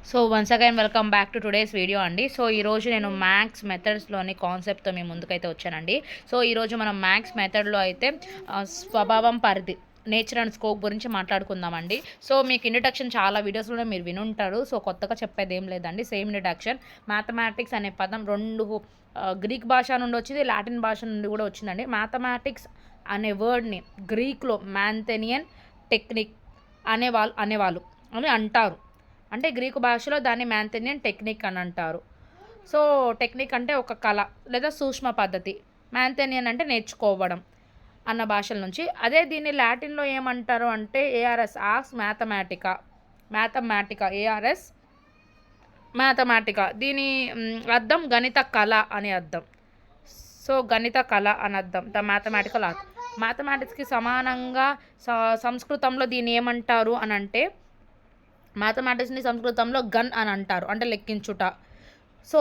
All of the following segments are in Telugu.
So once again welcome back to today's video అండి. సో ఈరోజు నేను మ్యాథ్స్ మెథడ్స్లోని కాన్సెప్ట్తో మీ ముందుకైతే వచ్చానండి. సో ఈరోజు మనం మ్యాథ్స్ మెథడ్లో అయితే స్వభావం పరిధి నేచర్ అండ్ స్కోప్ గురించి మాట్లాడుకుందామండి. సో మీకు ఇంట్రడక్షన్ చాలా వీడియోస్లో మీరు వినుంటారు. సో కొత్తగా చెప్పేది ఏం లేదండి, సేమ్ ఇంట్రడక్షన్. మ్యాథమెటిక్స్ అనే పదం రెండు గ్రీక్ భాష నుండి వచ్చింది, లాటిన్ భాష నుండి కూడా వచ్చిందండి. మ్యాథమెటిక్స్ అనే వర్డ్ని గ్రీక్లో మ్యాంథెనియన్ టెక్నిక్ అనేవాళ్ళు అని అంటారు. అంటే గ్రీకు భాషలో దాన్ని మ్యాంథెనియన్ టెక్నిక్ అని అంటారు. సో టెక్నిక్ అంటే ఒక కళ లేదా సూక్ష్మ పద్ధతి, మ్యాంథెనియన్ అంటే నేర్చుకోవడం అన్న భాషల నుంచి. అదే దీన్ని లాటిన్లో ఏమంటారు అంటే ఏఆర్ఎస్ ఆస్ మ్యాథమెటికా ఏఆర్ఎస్ మ్యాథమెటికా. దీని అర్థం గణిత కళ అని అర్థం. సో గణిత కళ అని అర్థం, ద మ్యాథమెటికల్ ఆర్ట్. మ్యాథమెటిక్స్కి సమానంగా సంస్కృతంలో దీన్ని ఏమంటారు అని అంటే, మ్యాథమెటిక్స్ని సంస్కృతంలో గన్ అని అంటారు, అంటే లెక్కించుట. సో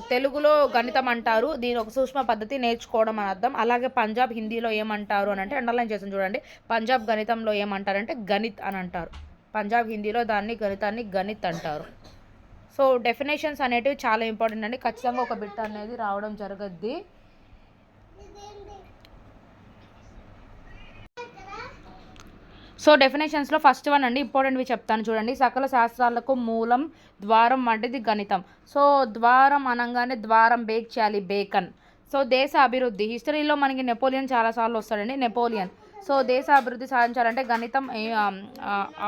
తెలుగులో గణితం అంటారు, దీని ఒక సూక్ష్మ పద్ధతి నేర్చుకోవడం అని అర్థం. అలాగే పంజాబ్ హిందీలో ఏమంటారు అని అంటే, అండర్లైన్ చేసాను చూడండి, పంజాబ్ గణితంలో ఏమంటారంటే గణిత్ అని అంటారు. పంజాబ్ హిందీలో దాన్ని గణితాన్ని గణిత్ అంటారు. సో డెఫినేషన్స్ అనేటివి చాలా ఇంపార్టెంట్ అండి, ఖచ్చితంగా ఒక బిట్ అనేది రావడం జరగద్ది. సో డెఫినేషన్స్లో ఫస్ట్ వన్ అండి, ఇంపార్టెంట్వి చెప్తాను చూడండి. సకల శాస్త్రాలకు మూలం ద్వారం వంటిది గణితం. సో ద్వారం అనగానే ద్వారం బేక్ చేయాలి, బేకన్. సో దేశ అభివృద్ధి, హిస్టరీలో మనకి నెపోలియన్ చాలాసార్లు వస్తాడండి, నెపోలియన్. సో దేశ అభివృద్ధి సాధించాలంటే గణితం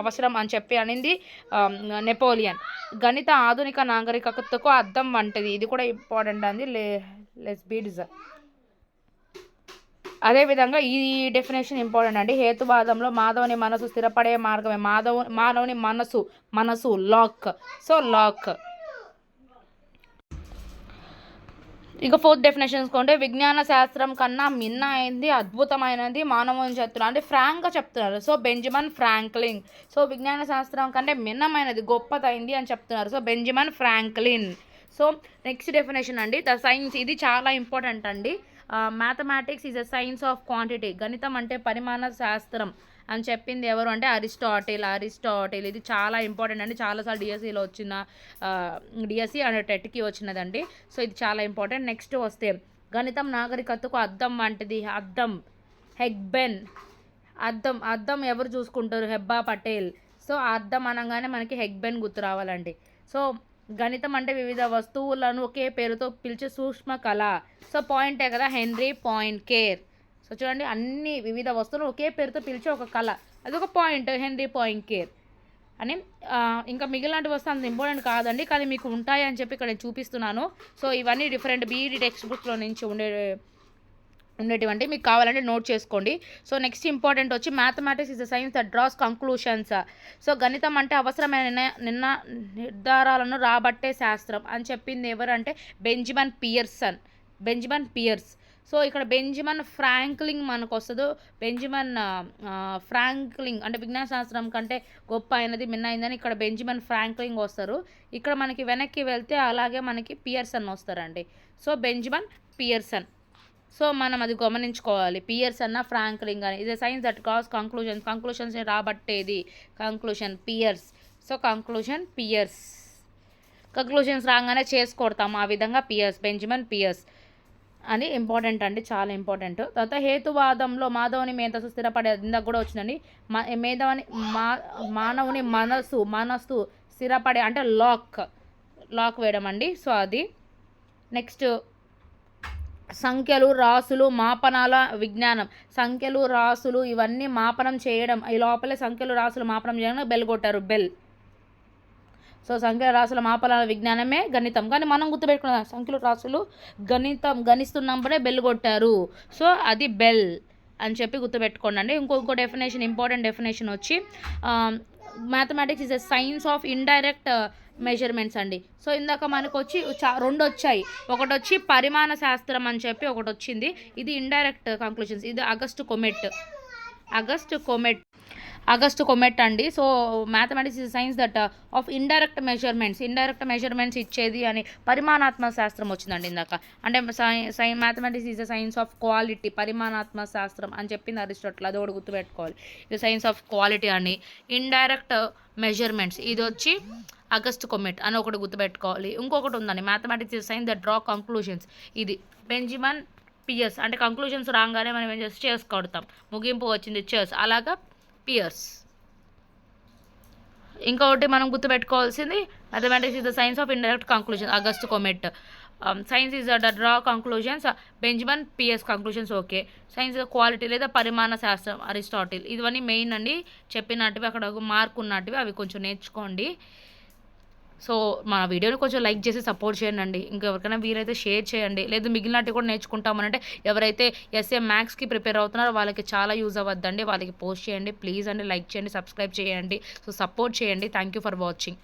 అవసరం అని చెప్పి అనింది నెపోలియన్. గణిత ఆధునిక నాగరికతకు అద్దం వంటిది, ఇది కూడా ఇంపార్టెంట్ అండి, లెస్ బీడ్స్. అదేవిధంగా ఈ డెఫినేషన్ ఇంపార్టెంట్ అండి, హేతువాదంలో మాధవుని మనసు స్థిరపడే మార్గమే మానవుని మనసు లాక్. So Locke. ఇక ఫోర్త్ డెఫినేషన్స్ కొంటే విజ్ఞాన శాస్త్రం కన్నా మిన్న అయింది, అద్భుతమైనది మానవుని చెప్తున్నారు, అంటే ఫ్రాంక్గా చెప్తున్నారు. So Benjamin Franklin. సో విజ్ఞాన శాస్త్రం కంటే భిన్నమైనది, గొప్పదైంది అని చెప్తున్నారు. So Benjamin Franklin. So next definition అండి, ద సైన్స్. ఇది చాలా ఇంపార్టెంట్ అండి. Mathematics is a science of quantity. గణితం అంటే పరిమాణ శాస్త్రం అని చెప్పింది ఎవరు అంటే అరిస్టాటిల్. ఇది చాలా ఇంపార్టెంట్ అండి, చాలాసార్లు డిఎస్సిలో వచ్చిన డిఎస్సి అండ్ టెట్కి వచ్చినదండి. సో ఇది చాలా ఇంపార్టెంట్. నెక్స్ట్ వస్తే గణితం నాగరికతకు అద్దం వంటిది. అద్దం హెగ్బెన్. అద్దం ఎవరు చూసుకుంటారు, హెబ్బా పటేల్. సో అద్దం అనగానే మనకి హెగ్బెన్ గుర్తు రావాలండి. సో గణితం అంటే వివిధ వస్తువులను ఒకే పేరుతో పిలిచే సూక్ష్మ కళ. సో పాయింటే కదా, హెన్రీ పాయింట్కేర్. సో చూడండి, అన్ని వివిధ వస్తువులు ఒకే పేరుతో పిలిచే ఒక కళ, అది ఒక పాయింట్, హెన్రీ పాయింట్కేర్ అని. ఇంకా మిగిలినటి వస్తే అంత ఇంపార్టెంట్ కాదండి, కానీ మీకు ఉంటాయి అని చెప్పి ఇక్కడ నేను చూపిస్తున్నాను. సో ఇవన్నీ డిఫరెంట్ బీఈడి టెక్స్ట్ బుక్స్లో నుంచి ఉండేటివంటి, మీకు కావాలంటే నోట్ చేసుకోండి. సో నెక్స్ట్ ఇంపార్టెంట్ వచ్చి mathematics is the science that draws conclusions. So గణితం అంటే అవసరమైన నిర్ధారాలను రాబట్టే శాస్త్రం అని చెప్పింది ఎవరంటే బెంజమిన్ పియర్స్. సో ఇక్కడ బెంజమిన్ ఫ్రాంక్లిన్ మనకు వస్తుంది. బెంజమిన్ ఫ్రాంక్లిన్ అంటే విజ్ఞాన శాస్త్రం కంటే గొప్ప అయినది, మిన్న అయిందని ఇక్కడ బెంజమిన్ ఫ్రాంక్లిన్ వస్తారు. ఇక్కడ మనకి వెనక్కి వెళ్తే అలాగే మనకి పియర్సన్ వస్తారండి. So Benjamin Pearson. సో మనం అది గమనించుకోవాలి, పియర్సన్ ఫ్రాంక్లిన్ అని. ఇది సైన్స్ దట్ కాస్ కంక్లూషన్స్ రాబట్టేది, కంక్లూషన్ పియర్స్. సో కంక్లూషన్స్ రాగానే చేసుకొడతాం, ఆ విధంగా బెంజమిన్ పియర్స్ అని ఇంపార్టెంట్ అండి, చాలా ఇంపార్టెంట్. తర్వాత హేతువాదంలో మాధవుని మేధస్సు స్థిరపడే, ఇందాక కూడా వచ్చిందండి, మానవుని మనస్సు స్థిరపడే అంటే లాక్ వేయడం అండి. సో అది. నెక్స్ట్ సంఖ్యలు రాసులు మాపనాల విజ్ఞానం. సంఖ్యలు రాసులు ఇవన్నీ మాపనం చేయడం, ఈ లోపలే సంఖ్యలు రాసులు మాపనం చేయడం బెల్ కొట్టారు, బెల్. సో సంఖ్యల రాసుల మాపనాల విజ్ఞానమే గణితం. కానీ మనం గుర్తుపెట్టుకున్నాం, సంఖ్యలు రాసులు గణిస్తున్నప్పుడే బెల్ కొట్టారు. సో అది బెల్ అని చెప్పి గుర్తుపెట్టుకోండి. ఇంకో డెఫినేషన్, ఇంపార్టెంట్ డెఫినేషన్ వచ్చి mathematics is a science of indirect measurements అండి. సో ఇందాక మనకు వచ్చి రెండు వచ్చాయి, ఒకటి వచ్చి పరిమాణ శాస్త్రం అని చెప్పి ఒకటి వచ్చింది, ఇది ఇండైరెక్ట్ కంక్లూషన్స్. ఇది అగస్ట్ కొమెట్ అండి. So mathematics is science that of indirect measurements ఇచ్చేది అని పరిమాణాత్మక శాస్త్రం వచ్చిందండి ఇందాక. అంటే mathematics is the science of quality, పరిమాణాత్మక శాస్త్రం అని చెప్పింది అరిస్టాటిల్, అది ఒకటి గుర్తుపెట్టుకోవాలి. ఇది సైన్స్ ఆఫ్ క్వాలిటీ అని. ఇండైరెక్ట్ మెజర్మెంట్స్ ఇది వచ్చి అగస్ట్ కొమెట్ అని ఒకటి గుర్తుపెట్టుకోవాలి. ఇంకొకటి ఉందండి, mathematics is science that draw conclusions. ఇది బెంజమిన్ పియర్స్. అంటే కంక్లూషన్స్ రాగానే మనం ఏం చేసి చేసి కొడతాం, ముగింపు వచ్చింది చేస్, అలాగా పియర్స్. ఇంకొకటి మనం గుర్తుపెట్టుకోవాల్సింది mathematics is the science of indirect conclusion, August Comte. Science is the draw conclusions, Benjamin Peirce conclusions. Okay. Science quality లేదా పరిమాణ శాస్త్రం, అరిస్టాటిల్. ఇవన్నీ మెయిన్ అండి, చెప్పినట్టువి అక్కడ మార్క్ ఉన్నట్టువి, అవి కొంచెం నేర్చుకోండి. సో మా వీడియోని కొంచెం లైక్ చేసి సపోర్ట్ చేయండి. ఇంకెవరికైనా వీరైతే షేర్ చేయండి. లేదు మిగిలినట్టు కూడా నేర్చుకుంటామనంటే ఎవరైతే ఎస్ఏ మ్యాథ్స్కి ప్రిపేర్ అవుతున్నారో వాళ్ళకి చాలా యూజ్ అవ్వద్దండి, వాళ్ళకి పోస్ట్ చేయండి ప్లీజ్ అండి. లైక్ చేయండి, సబ్స్క్రైబ్ చేయండి. సో సపోర్ట్ చేయండి. Thank you for watching.